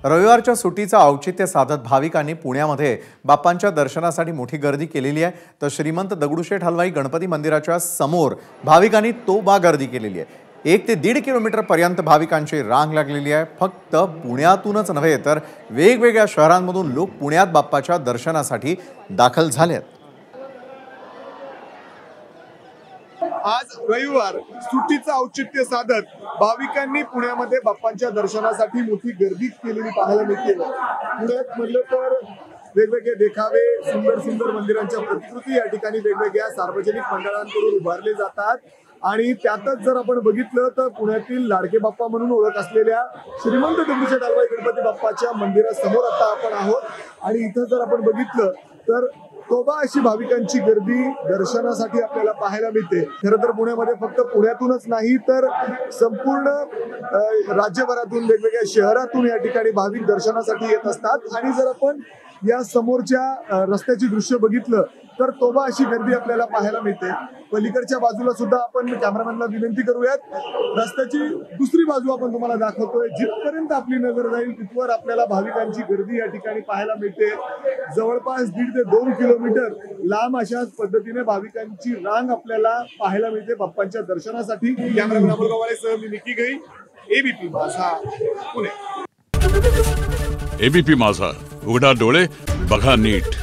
रविवारच्या सुट्टीचं औचित्य साधत भाविकांनी पुण्यामध्ये बाप्पांच्या दर्शनासाठी मोठी गर्दी केलेली आहे। तर श्रीमंत दगडूशेठ हलवाई गणपती मंदिराच्या समोर भाविकांनी तोबा गर्दी केलेली आहे। 1 ते 1.5 किलोमीटर पर्यंत भाविकांची रांग लागलेली आहे। फक्त पुण्यातूनच नव्हे तर वेगवेगळ्या शहरांमधून लोक पुण्यात बाप्पाच्या दर्शनासाठी दाखल झाले आहेत। आज रविवार सुट्टीचं औचित्य साधत भाविकांनी पुण्यामध्ये बाप्पांच्या दर्शनासाठी मोठी गर्दी केलेली पाहायला मिळते। पुण्यात म्हणलं तर वेगवेगळे देखावे, सुंदर सुंदर मंदिरांच्या प्रतिकृती या ठिकाणी वेगवेगळ्या सार्वजनिक मंडळांकडून उभारले जातात। आणि त्यातच जर आपण बघितलं तर पुण्यातील लाडके बाप्पा म्हणून ओळख असलेल्या श्रीमंत दगडूशेठ हलवाई गणपती बाप्पाच्या मंदिरासमोर आता आपण आहोत। आणि इथं जर आपण बघितलं तर तोबा अशी भाविकांची गर्दी दर्शनासाठी आपल्याला पाहायला मिळते। खरं तर पुण्यामध्ये फक्त पुण्यातूनच नाही तर संपूर्ण राज्यभरातून वेगवेगळ्या शहरातून या ठिकाणी भाविक दर्शनासाठी येत असतात। आणि जर आपण या समोरच्या रस्त्याची दृश्य बघितलं तर तोबा अशी गर्दी आपल्याला पाहायला मिळते। पलीकडच्या बाजूला सुद्धा आपण कॅमेरामॅनला विनंती करूयात, रस्त्याची दुसरी बाजू आपण तुम्हाला दाखवतोय। जिथपर्यंत आपली नजर जाईल तिथवर आपल्याला भाविकांची गर्दी या ठिकाणी पाहायला मिळते। जवळपास 1.5 ते 2 किलोमीटर लांब अशाच पद्धतीने भाविकांची रांग आपल्याला पाहायला मिळते बाप्पांच्या दर्शनासाठी। कॅमेरामॅन अमोल गवाळेसह मी निकी गई, एबीपी माझा, पुणे। एबीपी माझा, उघडा डोळे बघा नीट।